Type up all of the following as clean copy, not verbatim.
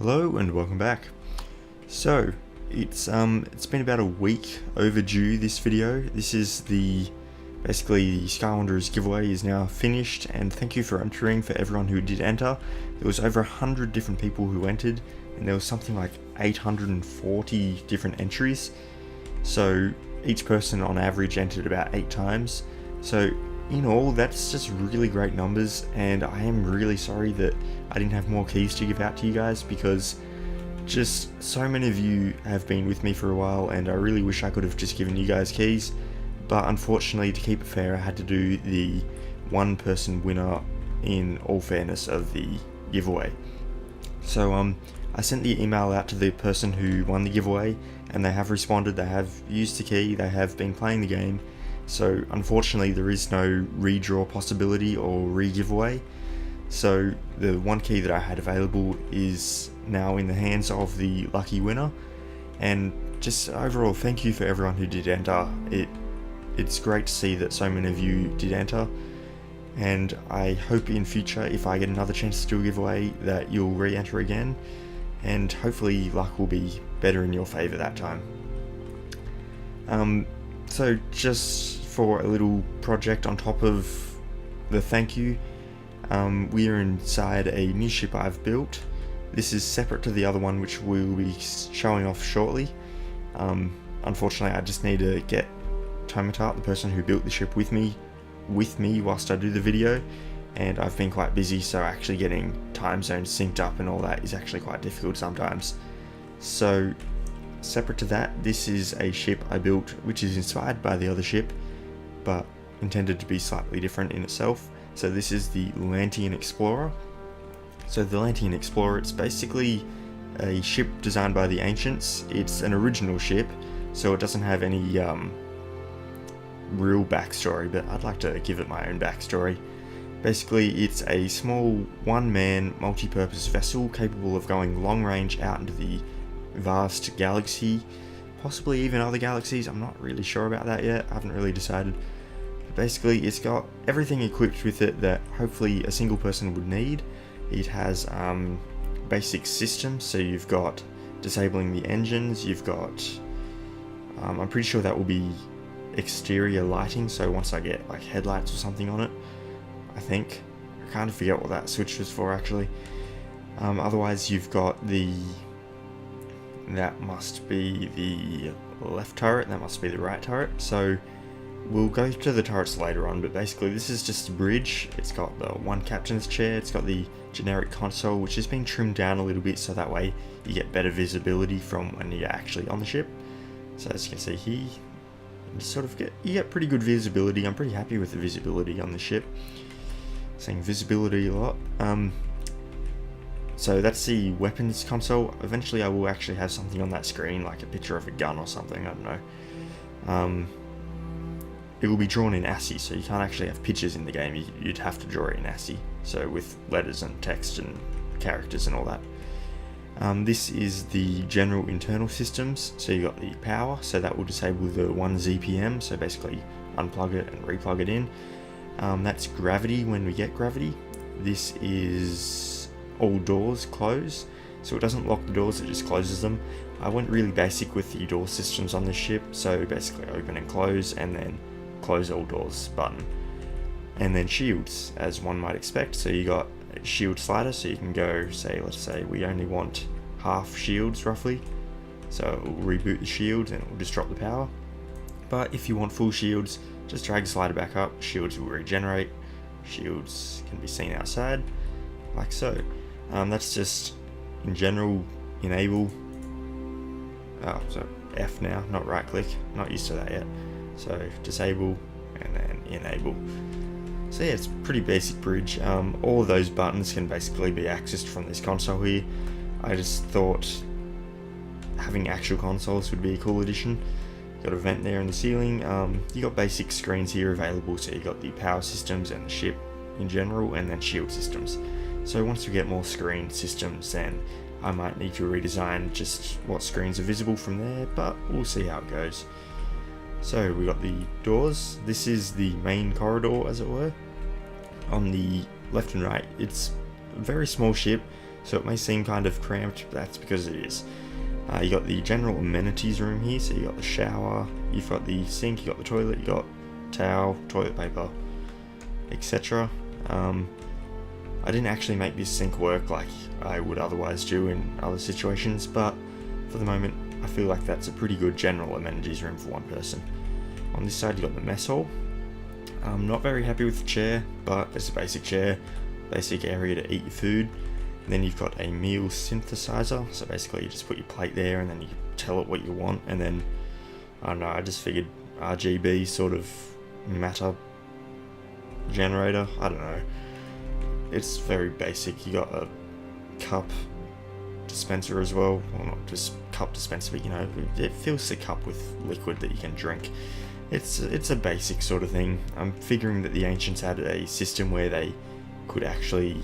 Hello and welcome back. So it's been about a week overdue, this video. This is basically the Skywanderers giveaway is now finished, and thank you for entering for everyone who did enter. There was over 100 different people who entered, and there was something like 840 different entries. So each person on average entered about 8 times. So in all, that's just really great numbers, and I am really sorry that I didn't have more keys to give out to you guys, because just so many of you have been with me for a while, and I really wish I could have just given you guys keys. But unfortunately, to keep it fair, I had to do the one person winner in all fairness of the giveaway. So I sent the email out to the person who won the giveaway, and they have responded. They have used the key, they have been playing the game. So unfortunately there is no redraw possibility or re-giveaway. So the one key that I had available is now in the hands of the lucky winner. And just overall, thank you for everyone who did enter. It's great to see that so many of you did enter, and I hope in future, if I get another chance to do a giveaway, that you'll re-enter again, and hopefully luck will be better in your favour that time. So just for a little project on top of the thank you, we are inside a new ship I've built. This is separate to the other one, which we will be showing off shortly. Unfortunately, I just need to get Tsunamayo, the person who built the ship, with me whilst I do the video, and I've been quite busy, so actually getting time zones synced up and all that is actually quite difficult sometimes. So separate to that, this is a ship I built which is inspired by the other ship, but intended to be slightly different in itself. So this is the Lantean Explorer. So the Lantean Explorer, it's basically a ship designed by the ancients. It's an original ship, so it doesn't have any real backstory, but I'd like to give it my own backstory. Basically, it's a small one-man multi-purpose vessel capable of going long range out into the vast galaxy, possibly even other galaxies. I'm not really sure about that yet, I haven't really decided. But basically, it's got everything equipped with it that hopefully a single person would need. It has basic systems, so you've got disabling the engines, you've got I'm pretty sure that will be exterior lighting, so once I get like headlights or something on it, I think. I can't forget what that switch was for actually. Otherwise you've got that must be the left turret, that must be the right turret, so we'll go to the turrets later on. But basically this is just a bridge. It's got the one captain's chair, it's got the generic console, which has been trimmed down a little bit so that way you get better visibility from when you're actually on the ship. So as you can see here, you get pretty good visibility. I'm pretty happy with the visibility on the ship. Saying visibility a lot. So that's the weapons console. Eventually I will actually have something on that screen, like a picture of a gun or something, I don't know. It will be drawn in ASCII, so you can't actually have pictures in the game. You'd have to draw it in ASCII, so with letters and text and characters and all that. This is the general internal systems. So you got the power, so that will disable the 1 ZPM, so basically unplug it and replug it in. That's gravity when we get gravity. This is all doors close, so it doesn't lock the doors, it just closes them. I went really basic with the door systems on this ship, so basically open and close, and then close all doors button. And then shields, as one might expect. So you got a shield slider, so you can go, let's say we only want half shields roughly, so it will reboot the shields and it will just drop the power. But if you want full shields, just drag the slider back up, shields will regenerate, shields can be seen outside, like so. That's just, in general, enable, so F now, not right click, not used to that yet. So disable and then enable. So yeah, it's a pretty basic bridge. All of those buttons can basically be accessed from this console here. I just thought having actual consoles would be a cool addition. Got a vent there in the ceiling. You got basic screens here available, so you got the power systems and the ship in general, and then shield systems. So once we get more screen systems, then I might need to redesign just what screens are visible from there, but we'll see how it goes. So we got the doors. This is the main corridor, as it were. On the left and right, it's a very small ship, So it may seem kind of cramped, but that's because it is. You got the general amenities room here, so you got the shower, you've got the sink, you got the toilet, you got towel, toilet paper, etc. I didn't actually make this sink work like I would otherwise do in other situations, but for the moment I feel like that's a pretty good general amenities room for one person. On this side you got the mess hall. I'm not very happy with the chair, but it's a basic chair, basic area to eat your food. And then you've got a meal synthesizer, so basically you just put your plate there and then you tell it what you want, and then, I don't know, I just figured RGB sort of matter generator, I don't know. It's very basic. You got a cup dispenser as well, well not just cup dispenser, but you know, it fills the cup with liquid that you can drink. It's a basic sort of thing. I'm figuring that the ancients had a system where they could actually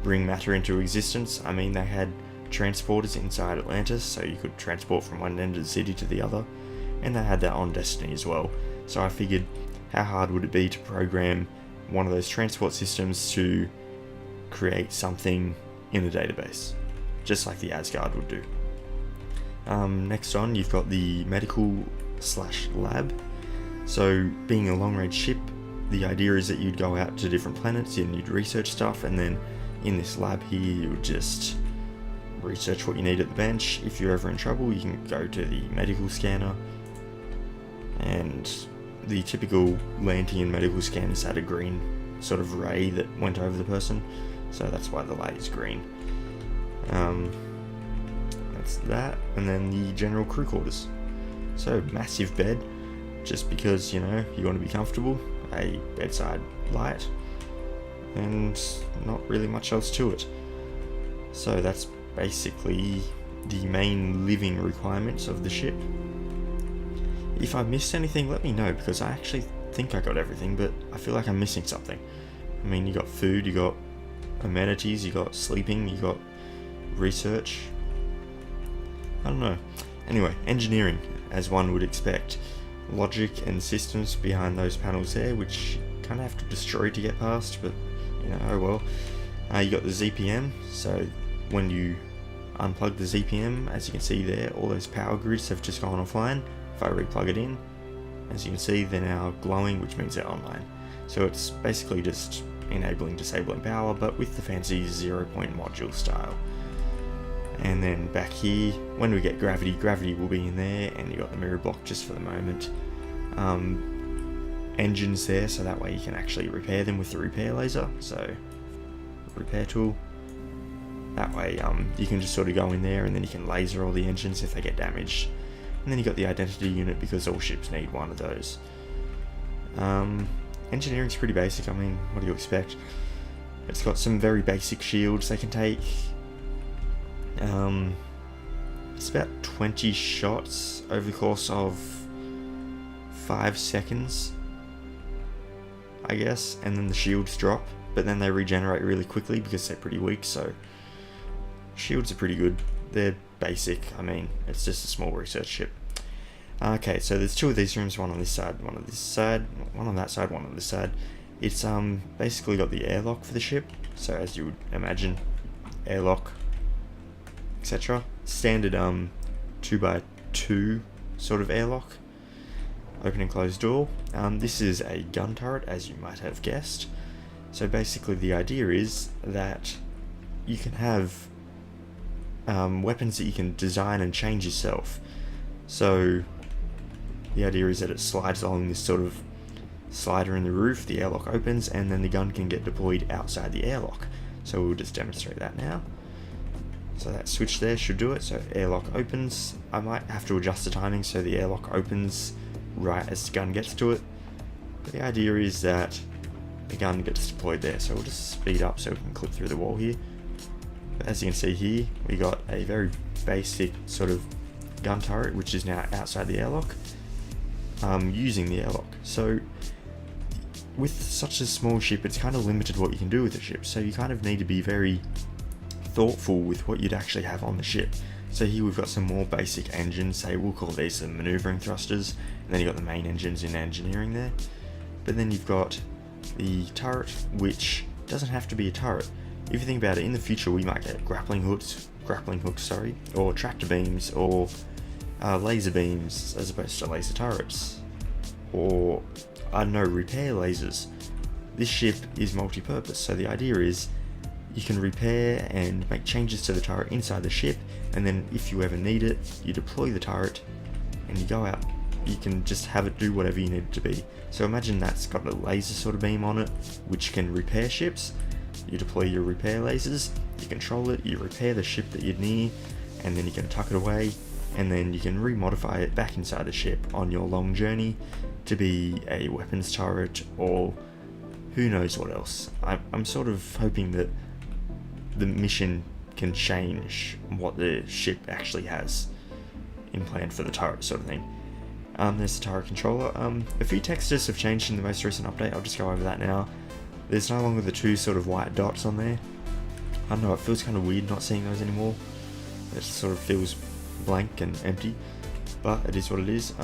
bring matter into existence. I mean, they had transporters inside Atlantis, so you could transport from one end of the city to the other, and they had that on Destiny as well. So I figured, how hard would it be to program one of those transport systems to create something in a database, just like the Asgard would do. Next on, you've got the medical/lab. So being a long-range ship, the idea is that you'd go out to different planets and you'd research stuff, and then in this lab here you would just research what you need at the bench. If you're ever in trouble, you can go to the medical scanner, and the typical Lantean medical scanners had a green sort of ray that went over the person, so that's why the light is green. That's that, and then the general crew quarters. So massive bed, just because, you know, you want to be comfortable, a bedside light, and not really much else to it. So that's basically the main living requirements of the ship. If I missed anything, let me know, because I actually think I got everything, but I feel like I'm missing something. I mean, you got food, you got amenities, you got sleeping, you got research. I don't know. Anyway, engineering, as one would expect. Logic and systems behind those panels there, which you kind of have to destroy to get past, but you know, oh well. You got the ZPM, so when you unplug the ZPM, as you can see there, all those power grids have just gone offline. If I replug it in, as you can see, they're now glowing, which means they're online. So it's basically just enabling disabling power, but with the fancy 0-point module style. And then back here, when we get gravity will be in there, and you got the mirror block just for the moment. Engines there, so that way you can actually repair them with the repair laser. So repair tool. That way you can just sort of go in there and then you can laser all the engines if they get damaged. And then you got the identity unit, because all ships need one of those. Engineering's pretty basic. I mean, what do you expect? It's got some very basic shields they can take. It's about 20 shots over the course of 5 seconds, I guess, and then the shields drop, but then they regenerate really quickly because they're pretty weak, so shields are pretty good. They're basic. I mean, it's just a small research ship. Okay, so there's 2 of these rooms, one on this side, one on this side, one on that side, one on this side. It's basically got the airlock for the ship, so as you would imagine, airlock, etc. Standard 2x2 sort of airlock, open and close door. This is a gun turret, as you might have guessed. So basically the idea is that you can have weapons that you can design and change yourself. So the idea is that it slides along this sort of slider in the roof, the airlock opens, and then the gun can get deployed outside the airlock. So we'll just demonstrate that now. So that switch there should do it. So airlock opens. I might have to adjust the timing so the airlock opens right as the gun gets to it. But the idea is that the gun gets deployed there. So we'll just speed up so we can clip through the wall here. But as you can see here, we got a very basic sort of gun turret, which is now outside the airlock, using the airlock. So with such a small ship, it's kind of limited what you can do with the ship. So you kind of need to be very thoughtful with what you'd actually have on the ship. So here we've got some more basic engines, say we'll call these the maneuvering thrusters, and then you've got the main engines in engineering there. But then you've got the turret, which doesn't have to be a turret. if you think about it, in the future we might get grappling hooks, or tractor beams, or laser beams as opposed to laser turrets, or I don't know, repair lasers. This ship is multi-purpose, so the idea is you can repair and make changes to the turret inside the ship, and then if you ever need it, you deploy the turret and you go out. You can just have it do whatever you need it to be. So imagine that's got a laser sort of beam on it, which can repair ships. You deploy your repair lasers, you control it, you repair the ship that you're near, and then you can tuck it away, and then you can remodify it back inside the ship on your long journey to be a weapons turret, or who knows what else. I'm sort of hoping that the mission can change what the ship actually has in plan for the turret sort of thing. There's the turret controller. A few textures have changed in the most recent update. I'll just go over that now. There's no longer the two sort of white dots on there. I don't know, it feels kind of weird not seeing those anymore. It sort of feels blank and empty, but it is what it is.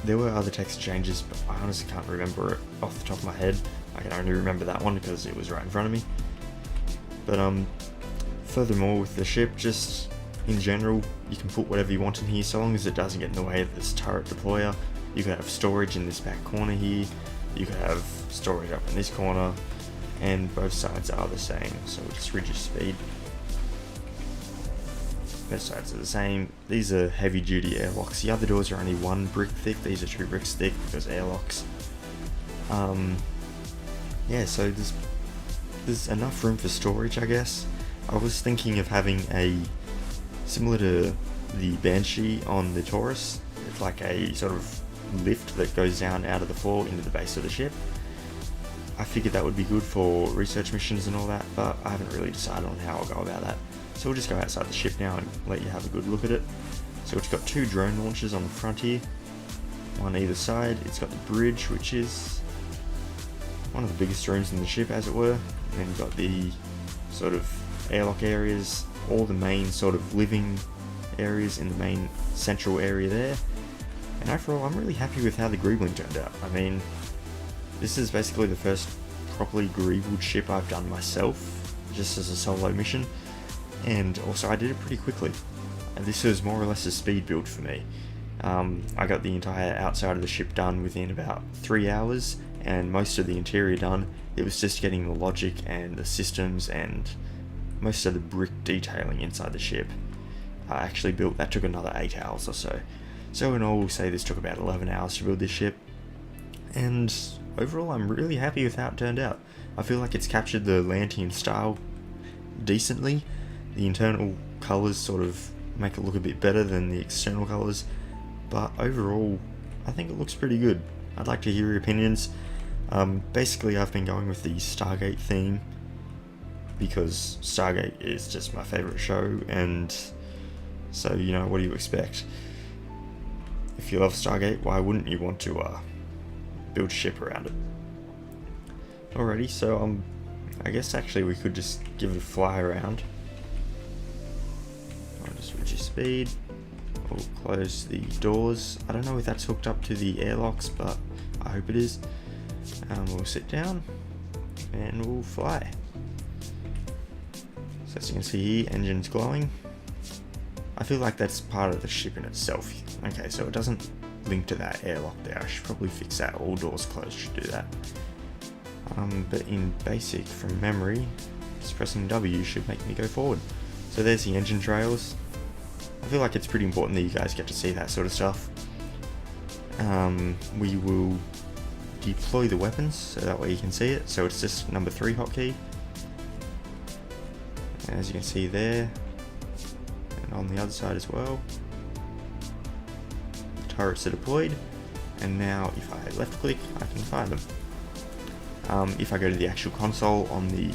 There were other text changes, but I honestly can't remember it off the top of my head. I can only remember that one because it was right in front of me. But furthermore, with the ship, just in general, you can put whatever you want in here, so long as it doesn't get in the way of this turret deployer. You could have storage in this back corner here, you could have storage up in this corner, and both sides are the same, so we'll just reduce speed. Both sides are the same. These are heavy duty airlocks. The other doors are only 1 brick thick, these are 2 bricks thick because airlocks. Yeah, so there's enough room for storage, I guess. I was thinking of having a, similar to the Banshee on the Taurus, it's like a sort of lift that goes down out of the floor into the base of the ship. I figured that would be good for research missions and all that, but I haven't really decided on how I'll go about that. So we'll just go outside the ship now and let you have a good look at it. So it's got 2 drone launchers on the front here, one either side. It's got the bridge, which is one of the biggest rooms in the ship, as it were. And then you've got the sort of airlock areas, all the main sort of living areas in the main central area there. And overall, I'm really happy with how the Greebling turned out. I mean, this is basically the first properly greebled ship I've done myself, just as a solo mission. And also I did it pretty quickly. And this was more or less a speed build for me. I got the entire outside of the ship done within about 3 hours, and most of the interior done. It was just getting the logic and the systems and most of the brick detailing inside the ship I actually built. That took another 8 hours or so. So in all, we'll say this took about 11 hours to build this ship. And overall, I'm really happy with how it turned out. I feel like it's captured the Lantean style decently. The internal colours sort of make it look a bit better than the external colours, but overall I think it looks pretty good. I'd like to hear your opinions. Basically I've been going with the Stargate theme because Stargate is just my favourite show, and so, you know, what do you expect? If you love Stargate, why wouldn't you want to build a ship around it? Alrighty, so I guess actually we could just give it a fly around. I'll just reduce speed. We'll close the doors. I don't know if that's hooked up to the airlocks, but I hope it is. We'll sit down and we'll fly. So as you can see here, engine's glowing. I feel like that's part of the ship in itself. Okay, so it doesn't link to that airlock there. I should probably fix that. All doors closed should do that. But in basic, from memory, just pressing W should make me go forward. So there's the engine trails. I feel like it's pretty important that you guys get to see that sort of stuff. We will deploy the weapons so that way you can see it. So it's just number 3 hotkey. And as you can see there, and on the other side as well, the turrets are deployed. And now if I left click, I can fire them. If I go to the actual console on the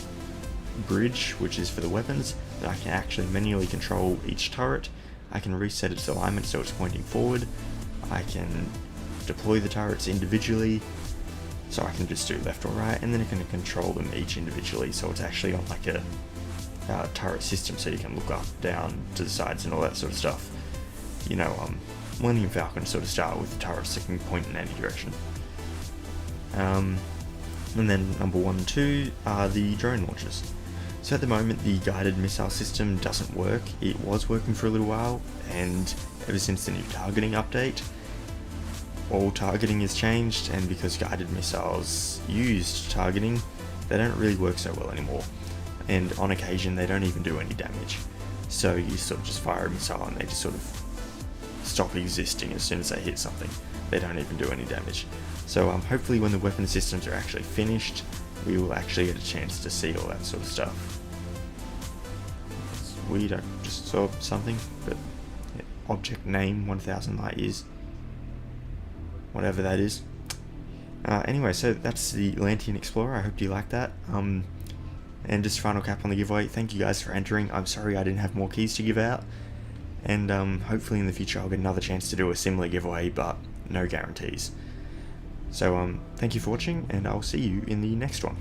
bridge, which is for the weapons, that I can actually manually control each turret. I can reset its alignment so it's pointing forward. I can deploy the turrets individually, so I can just do left or right, and then I can control them each individually, so it's actually on like a turret system, so you can look up, down, to the sides and all that sort of stuff. You know, Millennium Falcon sort of style with the turrets that can point in any direction. And then number 1 and 2 are the drone launchers. So at the moment the guided missile system doesn't work. It was working for a little while, and ever since the new targeting update, all targeting has changed, and because guided missiles used targeting, they don't really work so well anymore, and on occasion they don't even do any damage. So you sort of just fire a missile and they just sort of stop existing as soon as they hit something. They don't even do any damage. So hopefully when the weapon systems are actually finished, we will actually get a chance to see all that sort of stuff. It's weird, I just saw something, but yeah, object name 1000 light years, whatever that is. Anyway, so that's the Lantean Explorer. I hope you like that. And just final cap on the giveaway, thank you guys for entering. I'm sorry I didn't have more keys to give out, and hopefully in the future I'll get another chance to do a similar giveaway, but no guarantees. So thank you for watching, and I'll see you in the next one.